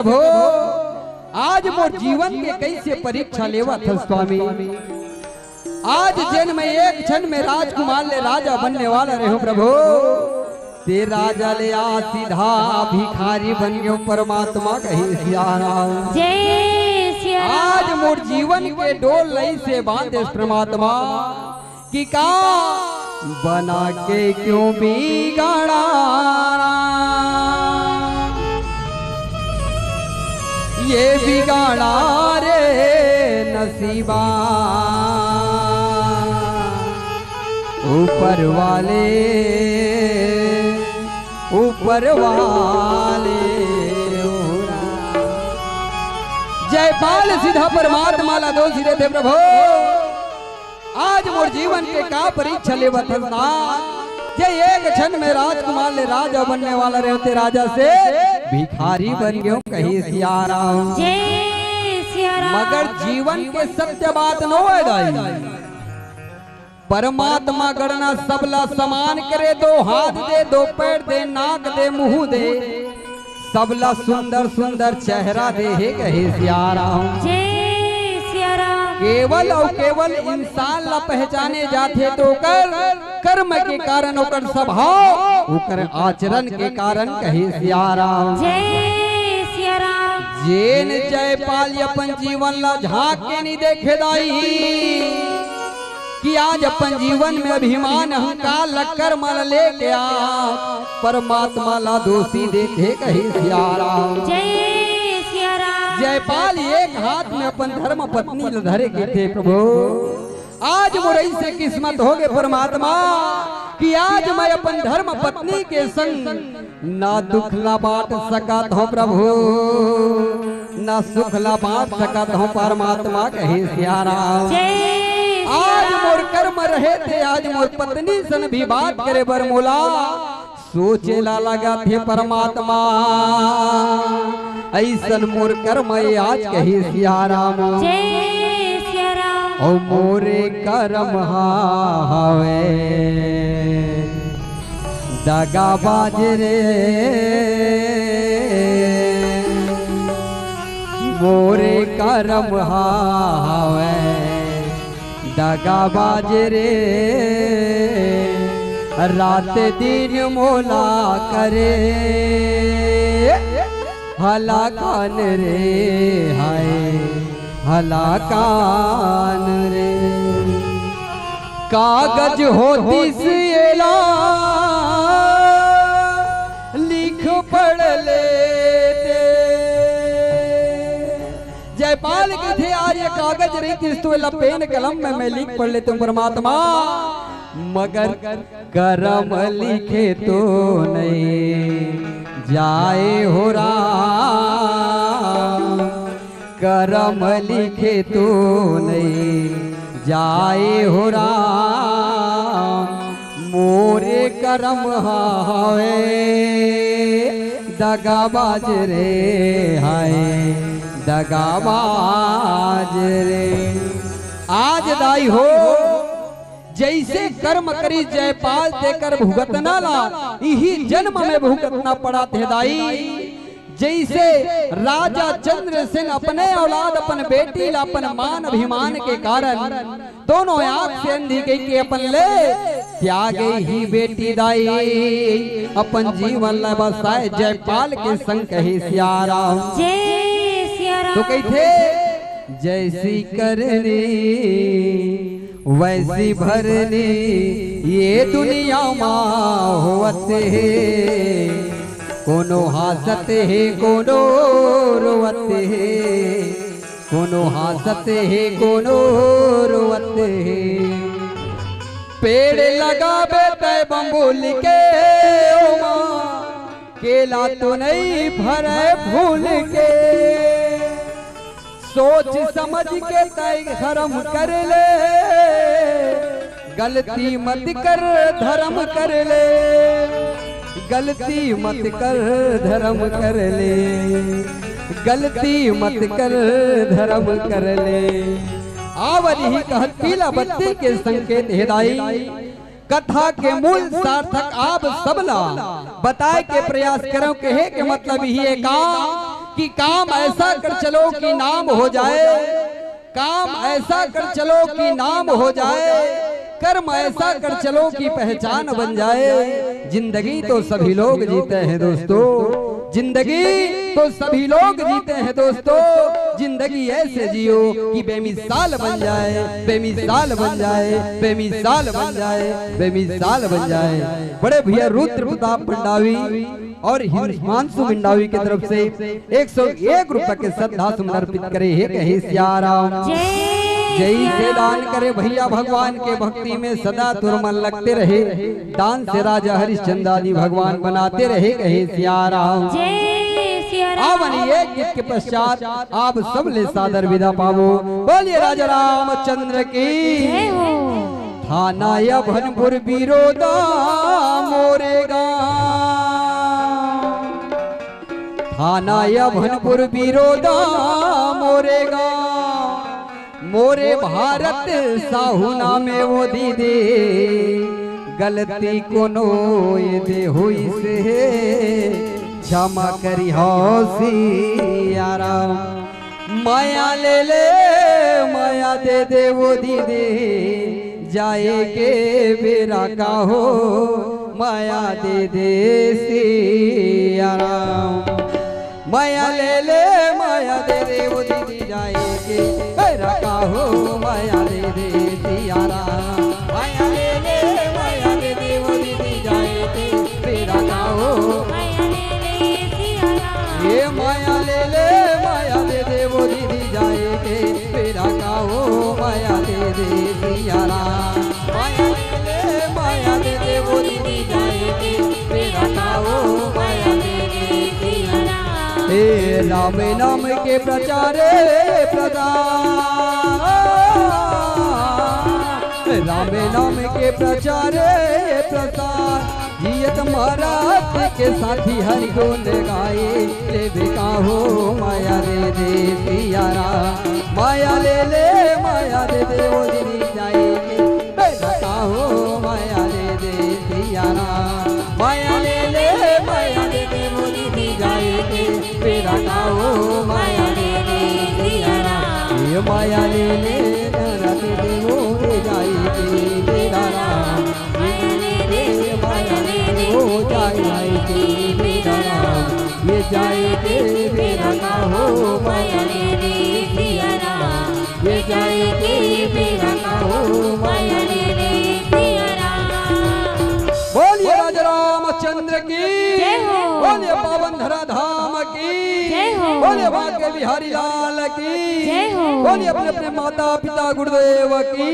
प्रभु आज मोर जीवन के कैसे परीक्षा लेवा था स्वामी। आज जन्म में एक क्षण में राजकुमार ले राजा बनने वाला रहे हो प्रभु। ते राजा ले आ सीधा भिखारी बन गयो परमात्मा कही सियारा। आज मोर जीवन के डोल लई से बांधे परमात्मा कि का बना के क्यों बिगाड़ा। ये बिगाड़ा रे नसीबा ऊपर वाले जयपाल सीधा परमात्मा ला दो सिरे थे प्रभु। आज मोर जीवन के का परीक्षा ले बतना जे एक क्षण में राजकुमार ले राजा बनने वाला रहते राजा से भिखारी बन गयो कही सियारा। मगर जीवन के सत्य बात न हो दाई। परमात्मा गणना सबला समान करे, दो हाथ दे दो पैर दे नाक दे मुंह दे, सबला सुंदर सुंदर चेहरा दे है कहे सियारा। केवल और केवल इंसान ला पहचाने जाते तो कर कर्म के कारण ओकर स्वभाव ओकर आचरण के कारण कहे सियारा। जेन जयपाल अपन जीवन ला झांक के नहीं देखे दाई कि आज अपन जीवन में अभिमान अहंकार लक्कर मल ले गया परमात्मा ला दोषी देखे कही सियारा। जयपाल एक हाथ में अपन धर्म पत्नी धरे के थे प्रभु। आज मुरई से किस्मत हो गए परमात्मा कि आज मैं अपन धर्म पत्नी के संग ना दुख ला बांट सकत हो प्रभु, ना सुख ला बांट सकत हो परमात्मा कहे सियारा। आज मोर कर्म रहे थे आज मोर पत्नी सन भी बात करे बरमोला सोचे ला लगा थे परमात्मा ऐसन मोर कर्म आज कही सियारा। ओ मोरे कर्म हावे दगा बाजरे, मोरे कर्म हावे दगा बाजरे, रात दिन मोला करे हला कान रे हाय हला कान रे। कागज होती सिएला लिख पढ़ लेते। जयपाल के थे आज ये कागज रही किस तो पेन कलम में मैं लिख पढ़ लेता हूँ परमात्मा, मगर करम लिखे तो नहीं जाए हो राम, करम लिखे तो नहीं जाए हो राम। मोरे करम हावे दगाबाज रे हाय दगाबाज रे। आज दाई हो जैसे कर्म करी जयपाल देकर भुगतना ला यही जन्म में भुगतना पड़ा थे दाई। जैसे राजा चंद्रसेन अपने औलाद अपन बेटी ला अपन मान अभिमान के कारण दोनों आंख से अंधी गई के अपन ले त्यागे ही बेटी दाई अपन जीवन ला बसाए जयपाल के संग कहे सियारा। तो कही थे जैसी करनी वैसी भरनी ये दुनिया माँ होते है, कोनो हासते है कोनो रोवते है, कोनो हासते है कोनो रोवते है। पेड़ लगावे तय बम्बूल के ओ माँ, केला तो नहीं भरे फूल के। सोच समझ के तय धर्म कर ले, गलती मत कर धर्म कर ले, गलती मत कर धर्म कर ले, गलती मत कर धर्म कर ले। आवरी ही कहत पीला बत्ती के संकेत हिदाई कथा के मूल सार्थक आप सबला बताए के प्रयास करो कहे के मतलब ही का कि काम ऐसा कर चलो कि नाम हो जाए, काम ऐसा कर चलो कि नाम हो जाए, कर्म ऐसा कर चलो कि पहचान बन जाए। जिंदगी तो सभी लोग जीते हैं दोस्तों, जिंदगी तो सभी लोग जीते हैं दोस्तों। जिंदगी ऐसे जियो कि बेमिसाल बन जाए, बेमिसाल बन जाए, बेमिसाल बन जाए, बेमिसाल बन जाए। बड़े भैया रुद्र प्रताप मंडावी और हिमांशु मंडावी की तरफ से 101 रुपए के श्रद्धा सुमन अर्पित करे। हे कहे सियाराम जय से दान करे भैया भगवान के भक्ति में सदा तुरमन लगते रहे। दान से राजा हरिश्चंद्र आदि भगवान बनाते रहे। कहे सियाराम आवनिए गीत के पश्चात आप सब ले सादर विदा पावो। बोलिए राजा रामचंद्र की। थाना या भनपुर बिरोदा मोरेगा, थाना या भनपुर बिरोदा मोरेगा। मोरे भारत साहू नामे वो दीदे, गलती कोनो ये दे हुई से क्षमा करी होशियारा। माया ले माया दे वो दीदे, जाए के बेरा का हो माया दे सियारा। माया ले माया दे वो दीदी, जाए के बेरा का हो माया दे सियारा। माया ले माया दे वो दीदी, जाए के बेरा का हो ये माया ले माया दे वो दीदी, जाए के बेरा का हो माया दे सियारा। माया ले माया दे वो दीदी, जाए के बेरा का हो माया दे सियारा। हे राम नाम के प्रचारे प्रचार, राम नाम के प्रचारे प्रचार। जियत महाराज के साथी हरि गुण गाए, ले बेका हो माया दे सियारा। माया ले माया दे वो दीदी, जाए के बेका हो माया दे सियारा। माया ले माया दे वो दीदी, जाए के बेका हो माया दे सियारा। ये माया ले दे वो जाए के बेरा, हो जाए के बेरा, ये जाए के बेरा ना हो माया दे सियारा। ये जाए के बेरा ना हो माया दे सियारा। बोलिए राजा रामचंद्र की, बोलिए पावन धरा धाम की, बोलिए बाके बिहारी लाल की, बोलिए अपने अपने माता पिता गुरुदेव की।